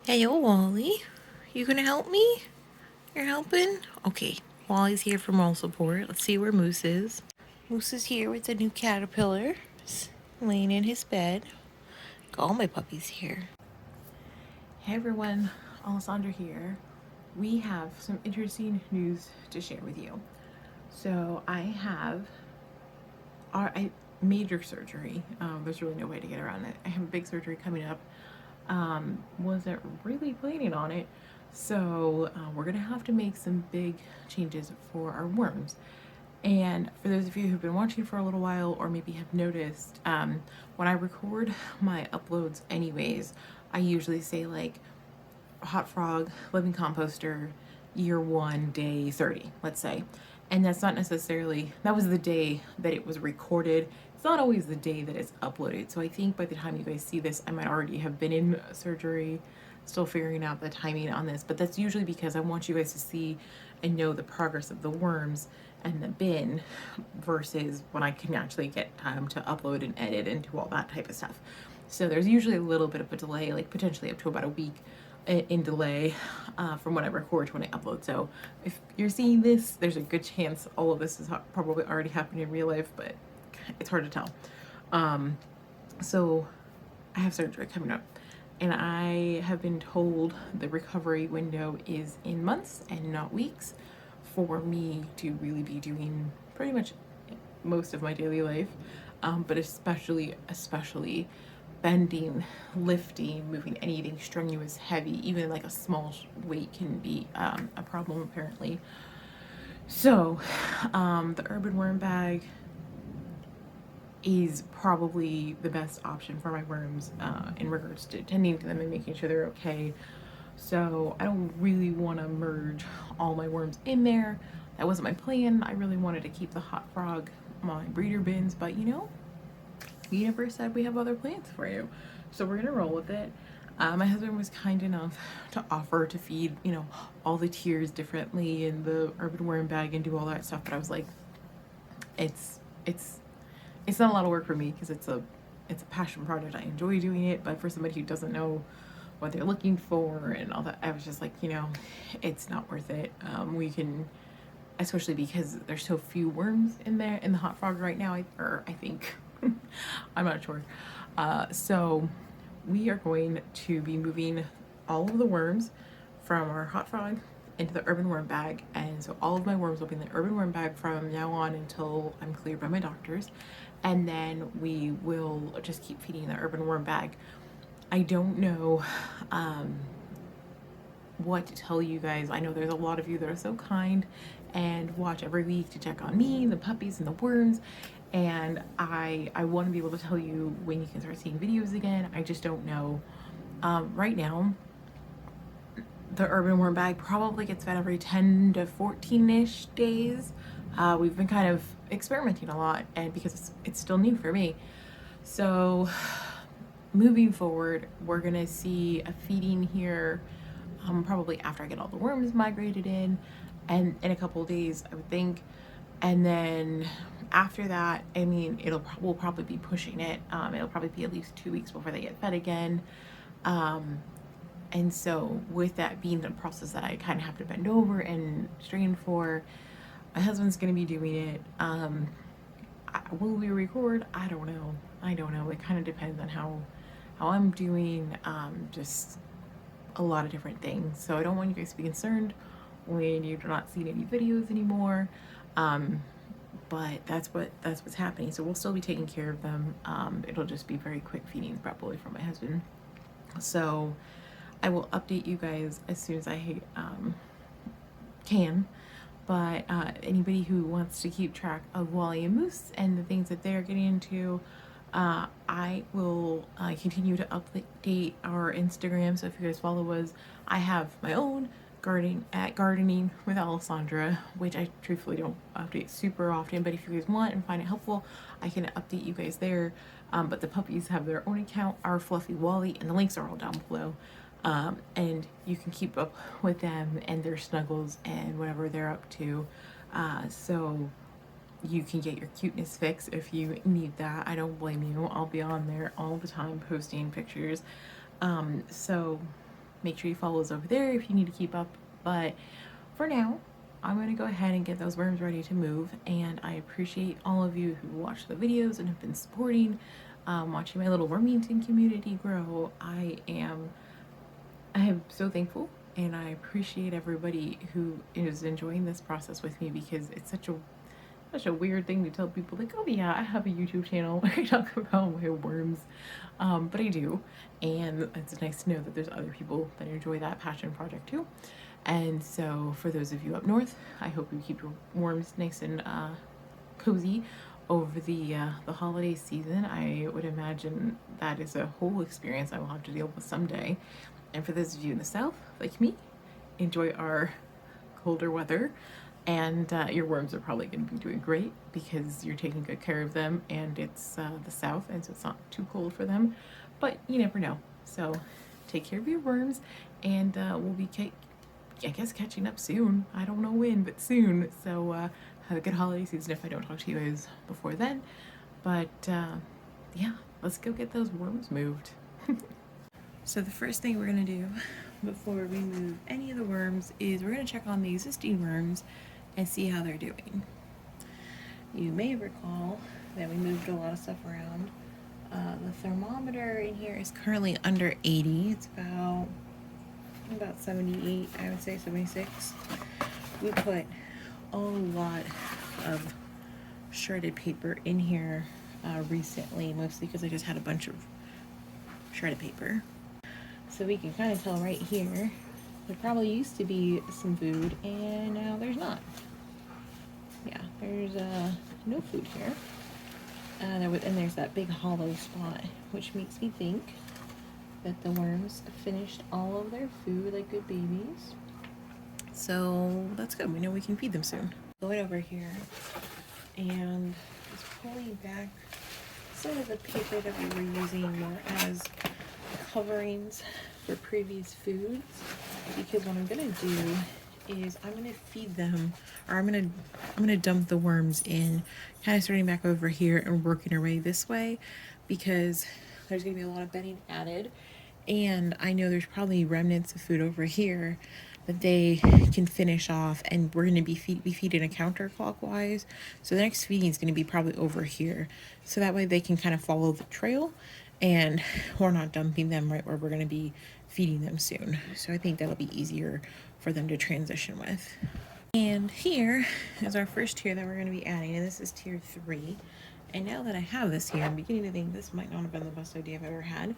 Hey, yo, Wally. You gonna help me? You're helping? Okay. Wally's here for moral support. Let's see where Moose is. Moose is here with the new caterpillar, laying in his bed. Got all my puppies here. Hey everyone, Alessandra here. We have some interesting news to share with you. So I have major surgery. There's really no way to get around it. I have a big surgery coming up. Wasn't really planning on it, so we're gonna have to make some big changes for our worms. And for those of you who've been watching for a little while or maybe have noticed, when I record my uploads anyways, I usually say like Hot Frog, Living Composter, year 1, day 30, let's say. And that's not necessarily, that was the day that it was recorded. It's not always the day that it's uploaded. So I think by the time you guys see this, I might already have been in surgery, still figuring out the timing on this. But that's usually because I want you guys to see and know the progress of the worms and the bin versus when I can actually get time to upload and edit and do all that type of stuff. So there's usually a little bit of a delay, like potentially up to about a week in delay from when I record to when I upload. So if you're seeing this, there's a good chance all of this is probably already happening in real life, but it's hard to tell. So I have surgery coming up, and I have been told the recovery window is in months and not weeks for me to really be doing pretty much most of my daily life, but especially bending, lifting, moving anything strenuous, heavy, even like a small weight can be a problem apparently. So the urban worm bag is probably the best option for my worms in regards to tending to them and making sure they're okay. So I don't really want to merge all my worms in there. That wasn't my plan. I really wanted to keep the hot frog, my breeder bins, but the universe said we have other plans for you. So we're gonna roll with it. My husband was kind enough to offer to feed, all the tiers differently in the urban worm bag and do all that stuff. But I was like, it's it's it's not a lot of work for me because it's a passion project. I enjoy doing it, but for somebody who doesn't know what they're looking for and all that, I was just like, it's not worth it. We can, especially because there's so few worms in there in the hot frog right now. I think I'm not sure. So we are going to be moving all of the worms from our hot frog into the urban worm bag, and so all of my worms will be in the urban worm bag from now on until I'm cleared by my doctors, and then we will just keep feeding the urban worm bag. I don't know what to tell you guys. I know there's a lot of you that are so kind and watch every week to check on me, the puppies, and the worms. And I want to be able to tell you when you can start seeing videos again. I just don't know. Right now, the urban worm bag probably gets fed every 10 to 14-ish days. We've been kind of experimenting a lot, and because it's still new for me. So moving forward, we're gonna see a feeding here probably after I get all the worms migrated and in a couple of days, I would think. And then after that, I mean, we'll probably be pushing it. It'll probably be at least 2 weeks before they get fed again. And so with that being the process that I kind of have to bend over and strain for, my husband's going to be doing it. Will we record? I don't know. It kind of depends on how I'm doing. Just a lot of different things. So I don't want you guys to be concerned when you're not seeing any videos anymore. But that's what's happening. So we'll still be taking care of them. It'll just be very quick feedings probably from my husband. So I will update you guys as soon as I can. But anybody who wants to keep track of Wally and Moose and the things that they're getting into, I will continue to update our Instagram. So if you guys follow us, I have my own gardening with Alessandra, which I truthfully don't update super often, but if you guys want and find it helpful, I can update you guys there. But the puppies have their own account, our Fluffy Wally, and the links are all down below. And you can keep up with them and their snuggles and whatever they're up to. So you can get your cuteness fix if you need that. I don't blame you. I'll be on there all the time posting pictures. So make sure you follow us over there if you need to keep up. But for now, I'm going to go ahead and get those worms ready to move, and I appreciate all of you who watch the videos and have been supporting, watching my little Wormington community grow. I am so thankful, and I appreciate everybody who is enjoying this process with me, because it's such a weird thing to tell people, like, oh yeah, I have a YouTube channel where I talk about my worms, but I do, and it's nice to know that there's other people that enjoy that passion project too. And so for those of you up north, I hope you keep your worms nice and cozy over the holiday season. I would imagine that is a whole experience I will have to deal with someday. And for those of you in the south, like me, enjoy our colder weather, and your worms are probably going to be doing great because you're taking good care of them, and it's the south, and so it's not too cold for them, but you never know. So take care of your worms, and we'll be I guess catching up soon. I don't know when, but soon. So have a good holiday season if I don't talk to you guys before then. But yeah, let's go get those worms moved. So the first thing we're gonna do before we move any of the worms is we're gonna check on the existing worms and see how they're doing. You may recall that we moved a lot of stuff around. The thermometer in here is currently under 80. It's about 78, I would say 76. We put a lot of shredded paper in here recently, mostly because I just had a bunch of shredded paper. So we can kind of tell right here, there probably used to be some food, and now there's not. Yeah, there's no food here. And there's that big hollow spot, which makes me think that the worms finished all of their food like good babies. So that's good. We know we can feed them soon. Going over here and just pulling back some of the paper that we were using more as coverings for previous foods, because what I'm gonna do is I'm gonna feed them, or I'm gonna dump the worms in, kind of starting back over here and working our way this way, because there's gonna be a lot of bedding added, and I know there's probably remnants of food over here that they can finish off, and we're gonna be feeding a counterclockwise. So the next feeding is gonna be probably over here, so that way they can kind of follow the trail, and we're not dumping them right where we're gonna be feeding them soon. So I think that'll be easier for them to transition with. And here is our first tier that we're going to be adding, and this is tier 3. And now that I have this here, I'm beginning to think this might not have been the best idea I've ever had.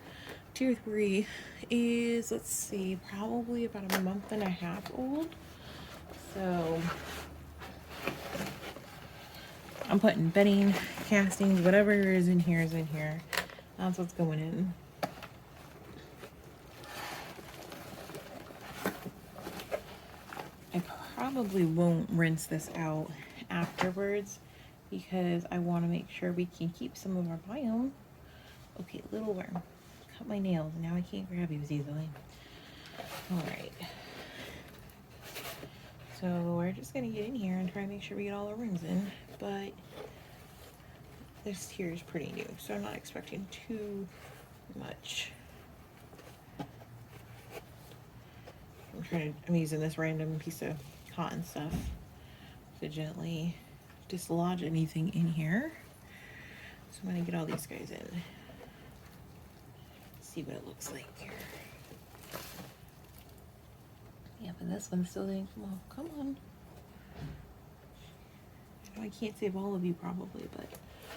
Tier 3 is, let's see, probably about a month and a half old. So I'm putting bedding, castings, whatever is in here is in here. That's what's going in. I probably won't rinse this out afterwards because I want to make sure we can keep some of our biome. Okay, little worm, cut my nails, and now I can't grab you as easily. All right. So we're just gonna get in here and try to make sure we get all our worms in, but this tier is pretty new, so I'm not expecting too much. I'm using this random piece of cotton stuff to gently dislodge anything in here. So I'm gonna get all these guys in. See what it looks like here. Yeah, but this one still didn't come off. Come on. I know I can't save all of you probably, but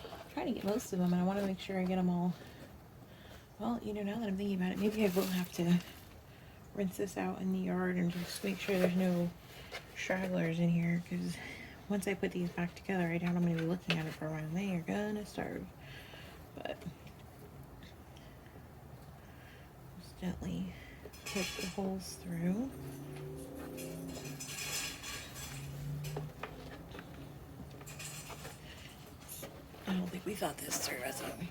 I'm trying to get most of them, and I want to make sure I get them all. Well, you know, now that I'm thinking about it, maybe I will have to rinse this out in the yard and just make sure there's no stragglers in here, because once I put these back together, I doubt I'm going to be looking at it for a while. They are gonna starve. But just gently poke the holes through. I don't think we thought this through, as we?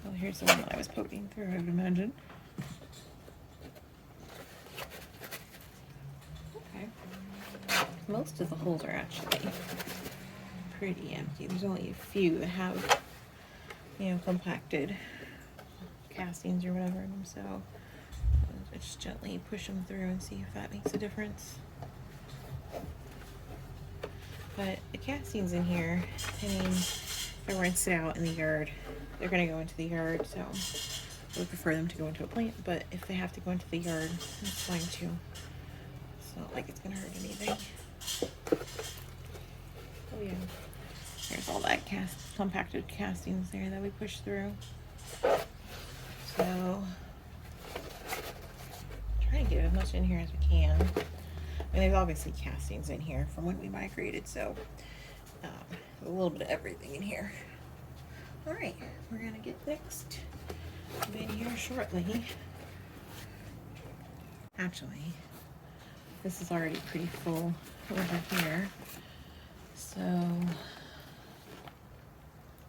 Well, here's the one that I was poking through, I would imagine. Most of the holes are actually pretty empty. There's only a few that have, you know, compacted castings or whatever in them, so just gently push them through and see if that makes a difference. But the castings in here, I mean, if I rinse it out in the yard, they're gonna go into the yard, so I would prefer them to go into a plant, but if they have to go into the yard, that's fine too. It's not like it's gonna hurt anything. Oh yeah, there's all that compacted castings there that we pushed through. So, try to get as much in here as we can. And there's obviously castings in here from when we migrated, so a little bit of everything in here. All right, we're gonna get next bin here shortly. Actually, this is already pretty full over here, so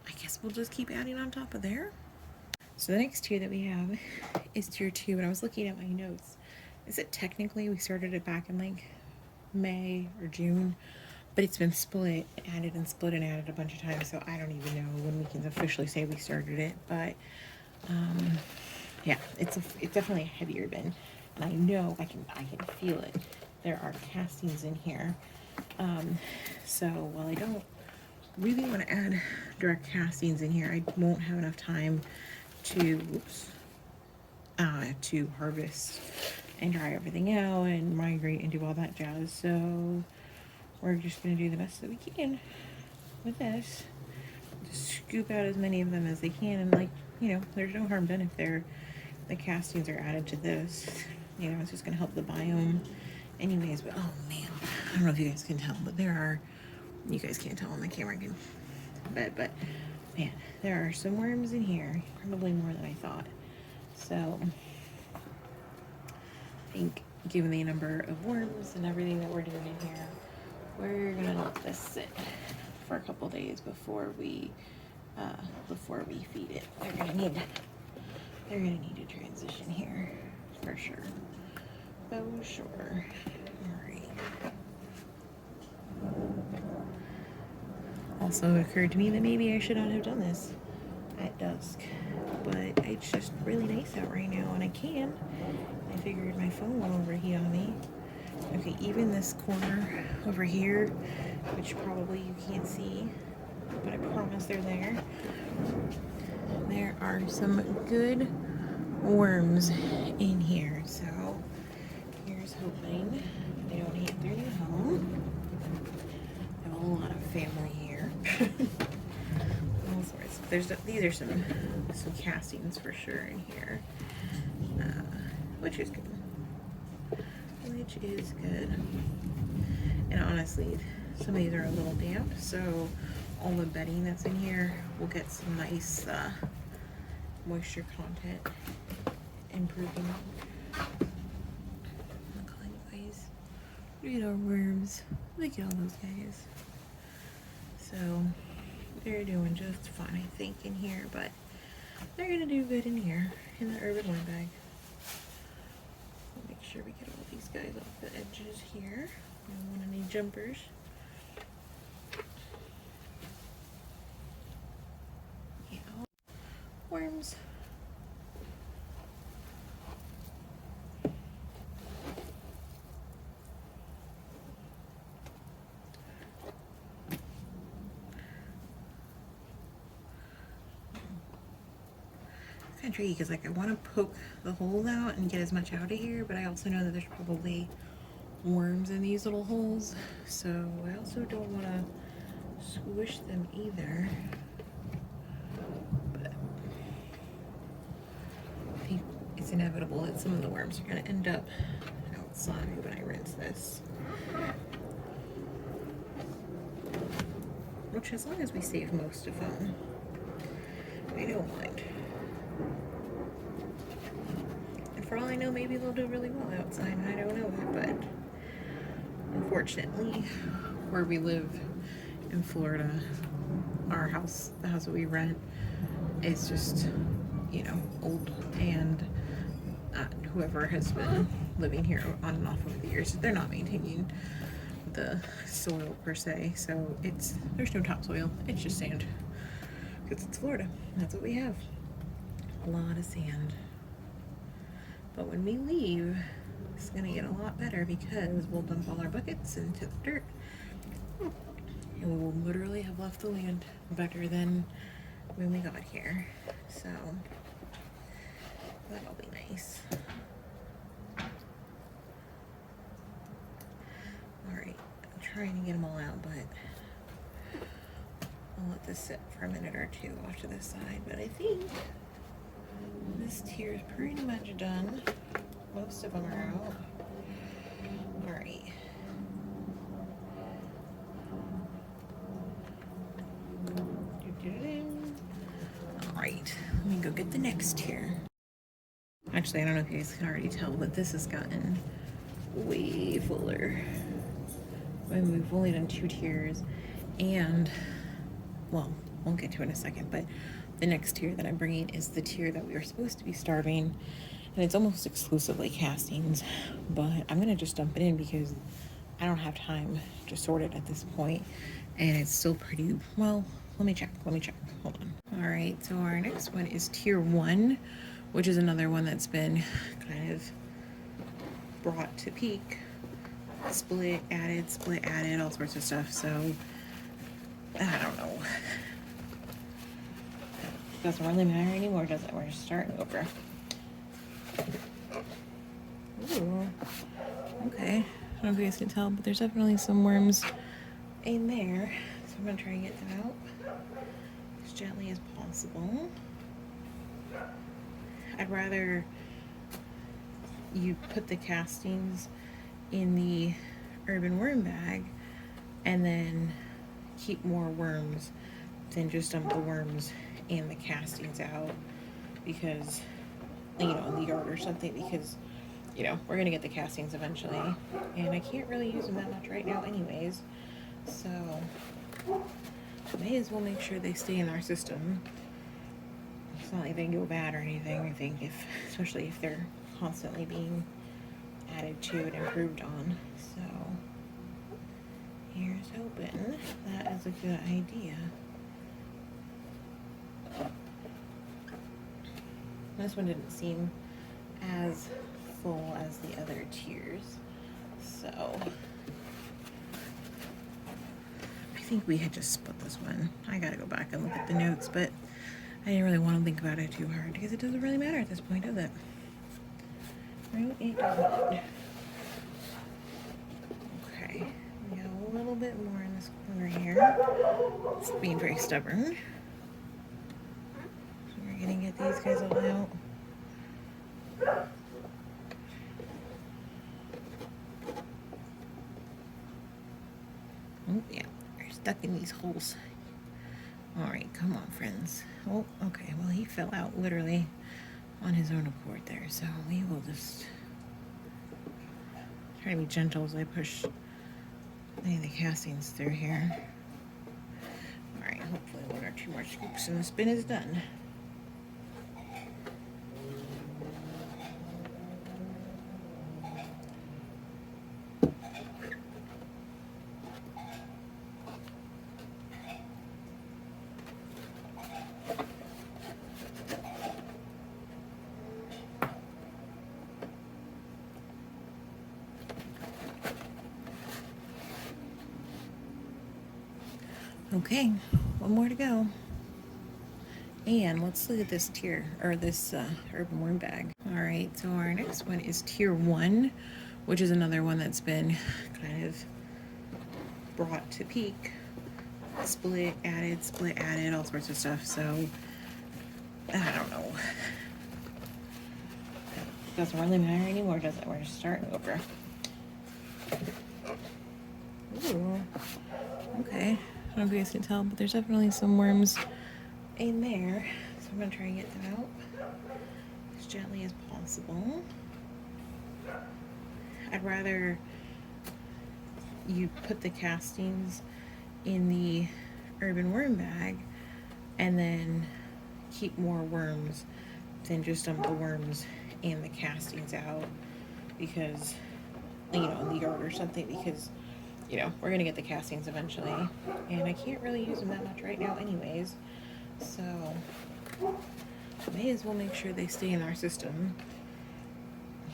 I guess we'll just keep adding on top of there. So the next tier that we have is tier 2, and I was looking at my notes. Is it technically we started it back in like May or June, but it's been split, added and split and added a bunch of times, so I don't even know when we can officially say we started it. But yeah, it's definitely a heavier bin, and I know I can feel it. There are castings in here, so while I don't really want to add direct castings in here, I won't have enough time to harvest and dry everything out and migrate and do all that jazz. So we're just gonna do the best that we can with this. Just scoop out as many of them as they can, and like, you know, there's no harm done if the castings are added to this. You know, it's just gonna help the biome anyways. But oh man, I don't know if you guys can tell, but you guys can't tell on the camera again. But man, there are some worms in here, probably more than I thought. So I think given the number of worms and everything that we're doing in here, we're gonna let this sit for a couple days before we feed it. They're gonna need a transition here for sure. Oh sure. Alright. Also occurred to me that maybe I should not have done this at dusk, but it's just really nice out right now, and I can. I figured my phone won't overheat on me. Okay, even this corner over here, which probably you can't see, but I promise they're there. There are some good worms in here, so here's hoping they don't hate their new home. I have a lot of family here. All sorts. These are some castings for sure in here, which is good. And honestly, some of these are a little damp, so all the bedding that's in here will get some nice moisture content improving. Anyways, look at our worms. Look at all those guys. So they're doing just fine, I think, in here, but they're gonna do good in here in the urban worm bag. Make sure we get all these guys off the edges here. We don't want any jumpers. Yeah, worms. It's kind of tricky because, like, I want to poke the holes out and get as much out of here, but I also know that there's probably worms in these little holes, so I also don't want to squish them either. But I think it's inevitable that some of the worms are going to end up outside when I rinse this. Which, as long as we save most of them, I don't mind. And for all I know, maybe they'll do really well outside, and I don't know that, but unfortunately, where we live in Florida, our house, the house that we rent, is just, you know, old, and whoever has been living here on and off over the years, they're not maintaining the soil per se, so there's no topsoil, it's just sand, because it's Florida, that's what we have, a lot of sand. But when we leave, it's gonna get a lot better because we'll dump all our buckets into the dirt and we will literally have left the land better than when we got here. So that'll be nice. Alright, I'm trying to get them all out, but I'll let this sit for a minute or two off to the side. But I think this tier is pretty much done. Most of them are out. Alright. Alright, let me go get the next tier. Actually, I don't know if you guys can already tell, but this has gotten way fuller. I mean, we've only done 2 tiers, and, well, we'll get to it in a second, but the next tier that I'm bringing is the tier that we were supposed to be starving, and it's almost exclusively castings, but I'm gonna just dump it in because I don't have time to sort it at this point, and it's still pretty, well, let me check, hold on. All right, so our next one is tier 1, which is another one that's been kind of brought to peak. Split, added, all sorts of stuff, so I don't know. Doesn't really matter anymore, does it? We're just starting over. Ooh, okay. I don't know if you guys can tell, but there's definitely some worms in there, so I'm gonna try and get them out as gently as possible. I'd rather you put the castings in the urban worm bag and then keep more worms than just dump the worms and the castings out, because, you know, in the yard or something, because, you know, we're gonna get the castings eventually, and I can't really use them that much right now anyways, so may as well make sure they stay in our system. It's not like they go bad or anything. I think especially if they're constantly being added to and improved on. So here's hoping that is a good idea. This one didn't seem as full as the other tiers, so I think we had just split this one. I gotta go back and look at the notes, but I didn't really want to think about it too hard because it doesn't really matter at this point, does it? Right? It doesn't. Okay, we got a little bit more in this corner here. It's being very stubborn. So we're gonna get these guys all out. Oh yeah, they're stuck in these holes. All right, come on, friends. Oh, okay, well, he fell out literally on his own accord there, so we will just try to be gentle as I push any of the castings through here. All right, hopefully 1 or 2 more scoops and the spin is done. Okay, 1 more to go. And let's look at this tier, or this urban worm bag. All right, so our next one is tier 1, which is another one that's been kind of brought to peak. Split, added, all sorts of stuff, so I don't know. Doesn't really matter anymore, does it? We're just starting over. Ooh, okay. I don't know if you guys can tell, but there's definitely some worms in there, so I'm gonna try and get them out as gently as possible. I'd rather you put the castings in the urban worm bag and then keep more worms than just dump the worms and the castings out, because, you know, in the yard or something, because, you know, we're gonna get the castings eventually, and I can't really use them that much right now anyways, so may as well make sure they stay in our system.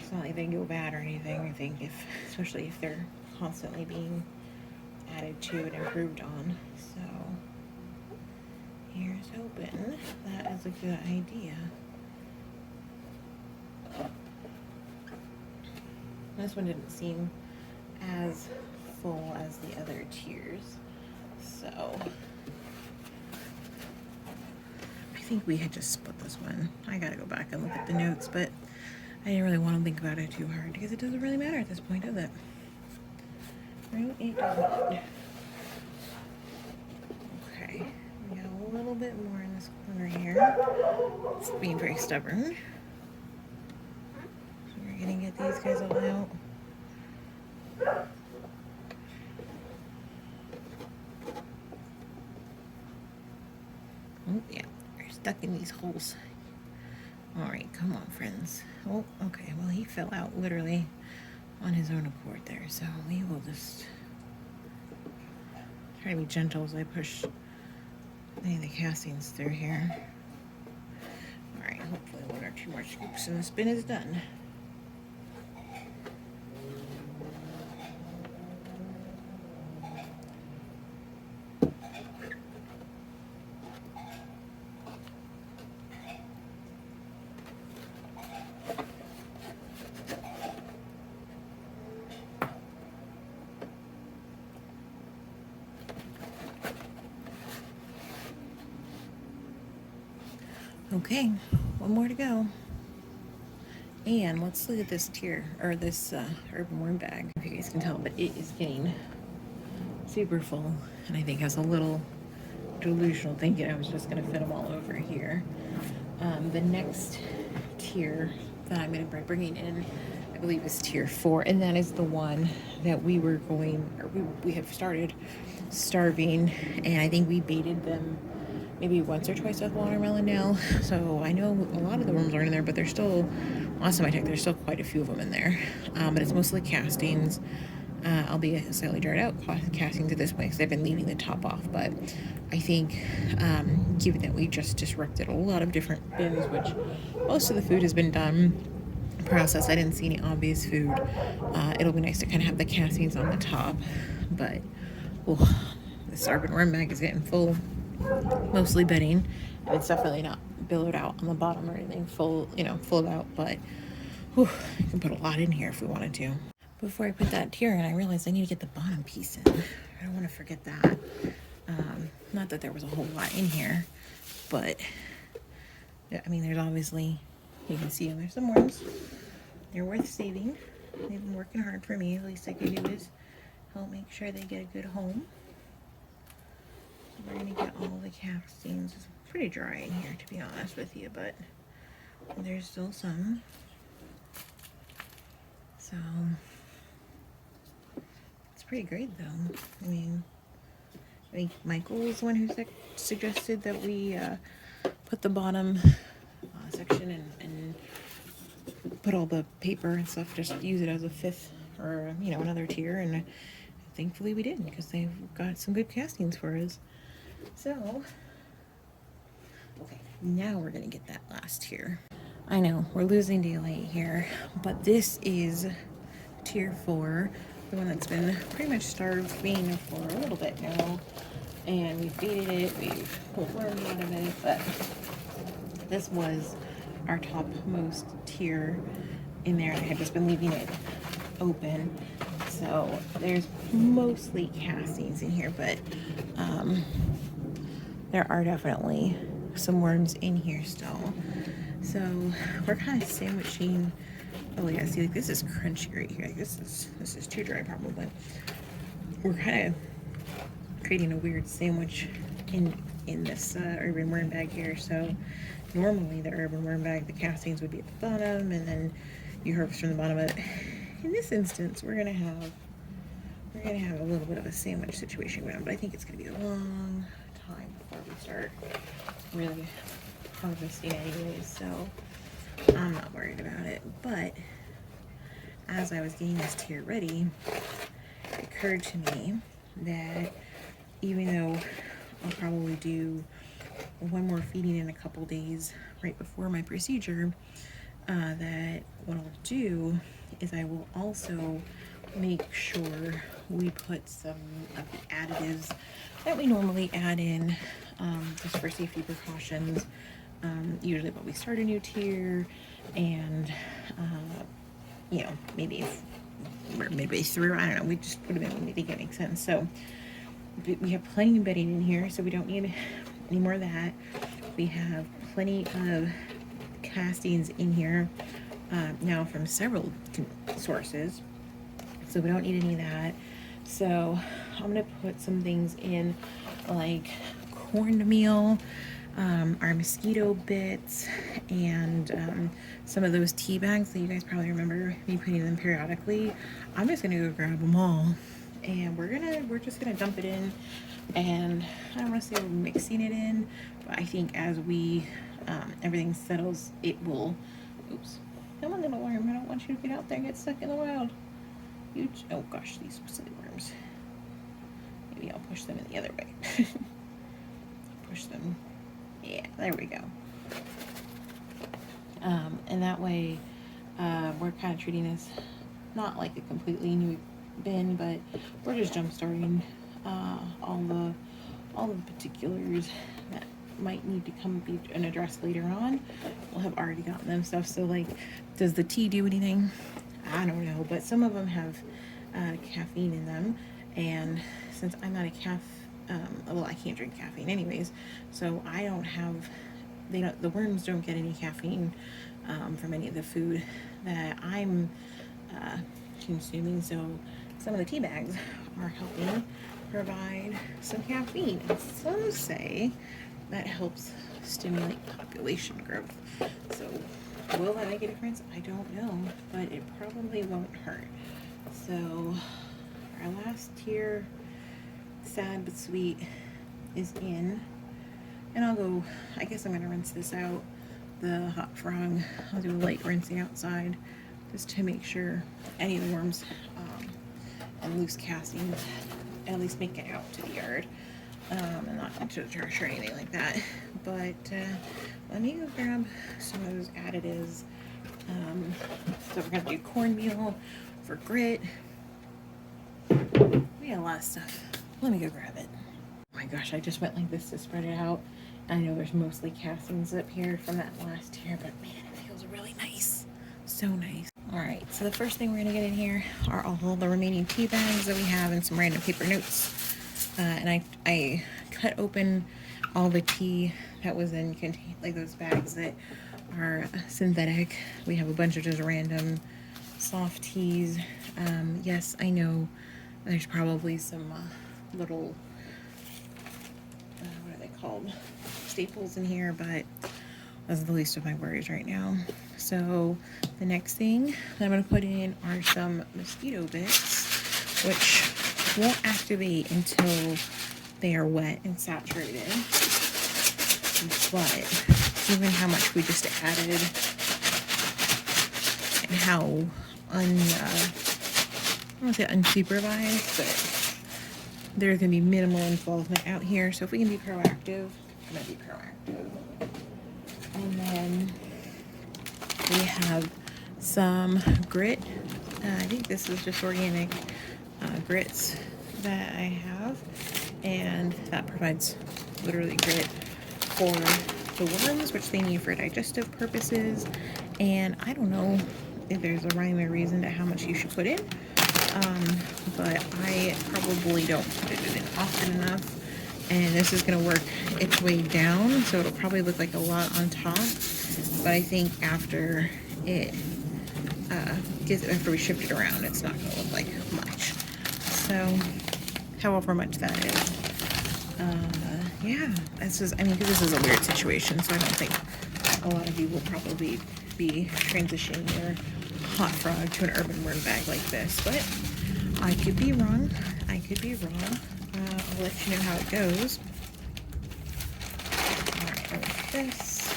It's not like they go bad or anything. I think especially if they're constantly being added to and improved on. So here's hoping that is a good idea. This one didn't seem as full as the other tiers, so I think we had just split this one. I gotta go back and look at the notes, but I didn't really want to think about it too hard because it doesn't really matter at this point, does it? Right? It does not. Okay, we got a little bit more in this corner here. It's being very stubborn. So we're gonna get these guys all out. Oh, yeah, they're stuck in these holes. All right, come on, friends. Oh, okay, well, he fell out literally on his own accord there, so we will just try to be gentle as I push any of the castings through here. All right, hopefully 1 or 2 more scoops and the spin is done. Okay, 1 more to go. And let's look at this tier, or this urban worm bag. If you guys can tell, but it is getting super full. And I think I was a little delusional thinking I was just gonna fit them all over here. The next tier that I'm gonna be bringing in, I believe is tier 4, and that is the one that we were going, or we have started starving, and I think we baited them maybe once or twice with watermelon now. So I know a lot of the worms aren't in there, but there's still, last time I checked, there's still quite a few of them in there. But it's mostly castings. I'll be slightly dried out castings at this point because I've been leaving the top off. But I think, given that we just disrupted a lot of different bins, which most of the food has been done, processed, I didn't see any obvious food. It'll be nice to kind of have the castings on the top. But this urban worm bag is getting full. Mostly bedding, and it's definitely not billowed out on the bottom or anything full out, but you can put a lot in here if we wanted to. Before I put that tier in, I realized I need to get the bottom piece in. I don't want to forget that. Not that there was a whole lot in here, but I mean, there's obviously, you can see them, there's some worms. They're worth saving. They've been working hard for me. The least I can do is help make sure they get a good home. We're gonna get all the castings. It's pretty dry in here, to be honest with you, but there's still some. So it's pretty great, though. I think Michael was the one who suggested that we put the bottom section and put all the paper and stuff. Just use it as a fifth or another tier, and thankfully we did because they've got some good castings for us. So, okay, now we're gonna get that last tier. I know, we're losing daylight here, but this is tier 4, the one that's been pretty much starving for a little bit now. And we've baited it, we've pulled worms out of it, but this was our topmost tier in there. I had just been leaving it open. So there's mostly castings in here, but there are definitely some worms in here still. So we're kind of sandwiching. Oh yeah, see, like this is crunchy right here. Like this is too dry probably. We're kind of creating a weird sandwich in this urban worm bag here. So normally the urban worm bag, the castings would be at the bottom, and then you harvest from the bottom of it. In this instance, we're gonna have a little bit of a sandwich situation going on, but I think it's gonna be a long time before we start really harvesting anyways, so I'm not worried about it. But as I was getting this tier ready, it occurred to me that even though I'll probably do one more feeding in a couple days right before my procedure, that what I'll do is I will also make sure we put some of the additives that we normally add in, just for safety precautions. Usually when we start a new tier, and you know, maybe if we're midway through, I don't know, we just put them in when we think it makes sense. So we have plenty of bedding in here, so we don't need any more of that. We have plenty of castings in here now from several sources, so we don't need any of that. So I'm gonna put some things in, like cornmeal, our mosquito bits, and some of those tea bags that you guys probably remember me putting them periodically. I'm just gonna go grab them all, and we're just gonna dump it in. And I don't want to say we're mixing it in, but I think as we everything settles, it will. Oops, come on, little worm! I don't want you to get out there and get stuck in the wild. Oh gosh, these silly worms. Maybe I'll push them in the other way. Push them. Yeah, there we go. And that way, we're kind of treating this not like a completely new bin, but we're just jump starting all the particulars that might need to come be an address later on. We'll have already gotten them stuff. So like, does the tea do anything? I don't know, but some of them have caffeine in them, and since I'm not a well, I can't drink caffeine anyways, so I don't have, the worms don't get any caffeine from any of the food that I'm consuming. So some of the tea bags are helping provide some caffeine, and some say that helps stimulate population growth. So will that make a difference? I don't know, but it probably won't hurt. So our last tier, sad but sweet, is in, and I guess I'm gonna rinse this out, the hot frog. I'll do a light rinsing outside just to make sure any of the worms and loose castings at least make it out to the yard, and not into the trash or anything like that. But let me go grab some of those additives. So we're gonna do cornmeal for grit. We got a lot of stuff. Let me go grab it. Oh my gosh, I just went like this to spread it out. I know there's mostly castings up here from that last tier, but man, it feels really nice. So nice. All right, so the first thing we're gonna get in here are all the remaining tea bags that we have, and some random paper notes. And I cut open all the tea that was in like those bags that are synthetic. We have a bunch of just random soft teas. Yes, I know there's probably some little what are they called, staples in here, but that's the least of my worries right now. So the next thing that I'm going to put in are some mosquito bits, which won't activate until they are wet and saturated. But given how much we just added and how I don't want to say unsupervised, but there's going to be minimal involvement out here. So if we can be proactive, I'm going to be proactive. And then we have some grit. I think this is just organic grits that I have, and that provides literally grit for the worms, which they need for digestive purposes. And I don't know if there's a rhyme or reason to how much you should put in, but I probably don't put it in often enough. And this is going to work its way down, so it'll probably look like a lot on top, but I think after it after we shift it around, it's not going to look like much. So however much that is, yeah, this is, I mean, this is a weird situation, so I don't think a lot of you will probably be transitioning your hot frog to an urban worm bag like this, but I could be wrong. I'll let you know how it goes. Alright, like this.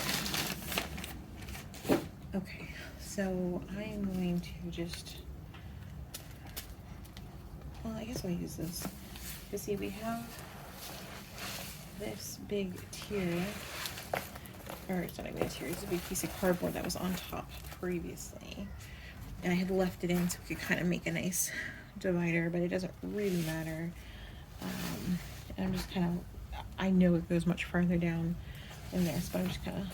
Okay, so I'm going to just, well, I guess I'll use this. You see, we have this big tier, or it's not even a tier, it's a big piece of cardboard that was on top previously. And I had left it in so we could kind of make a nice divider, but it doesn't really matter. And I'm just kind of, I know it goes much farther down than this, but I'm just kind of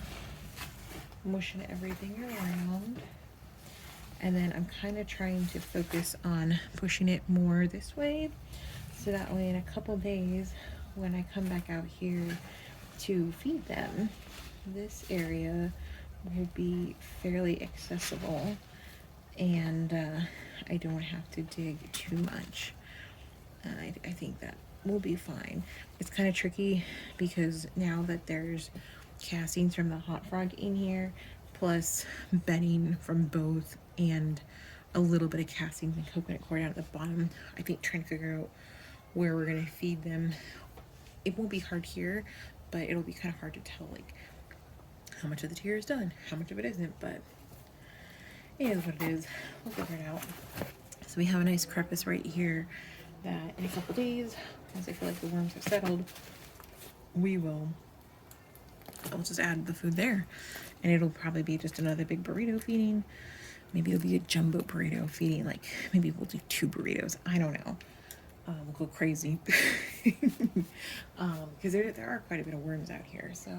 mushing everything around. And then I'm kind of trying to focus on pushing it more this way, so that way in a couple days when I come back out here to feed them, this area will be fairly accessible, and I don't have to dig too much. I think that will be fine. It's kind of tricky because now that there's castings from the hot frog in here, plus bedding from both, and a little bit of castings and coconut coir down at the bottom, I think trying to figure out where we're gonna feed them, it won't be hard here, but it'll be kind of hard to tell like how much of the tier is done, how much of it isn't, but it is what it is. We'll figure it out. So we have a nice crevice right here that in a couple days, once I feel like the worms have settled, I'll just add the food there, and it'll probably be just another big burrito feeding. Maybe it'll be a jumbo burrito feeding, like maybe we'll do 2 burritos. I don't know. We'll go crazy because there are quite a bit of worms out here. So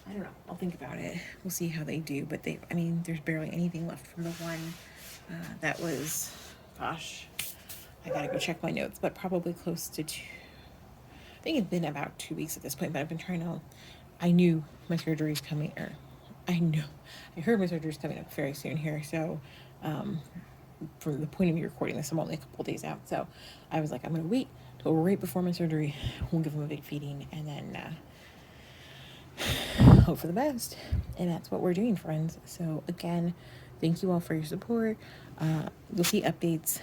I don't know. I'll think about it. We'll see how they do. But I mean, there's barely anything left from the one that was, gosh, I gotta go check my notes, but probably close to 2. I think it's been about 2 weeks at this point, but I've been trying to, I knew my surgery's coming, or I heard my surgery's coming up very soon here. So, from the point of me recording this, I'm only a couple days out. So I was like, I'm going to wait till right before my surgery. We'll give them a big feeding and then, hope for the best. And that's what we're doing, friends. So again, thank you all for your support. You'll see updates,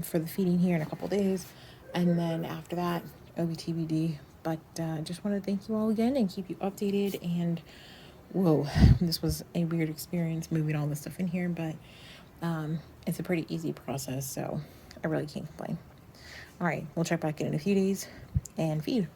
for the feeding here in a couple days. And then after that, OBTBD. But just want to thank you all again and keep you updated. And whoa, this was a weird experience moving all this stuff in here, but it's a pretty easy process, so I really can't complain. All right, we'll check back in a few days and feed.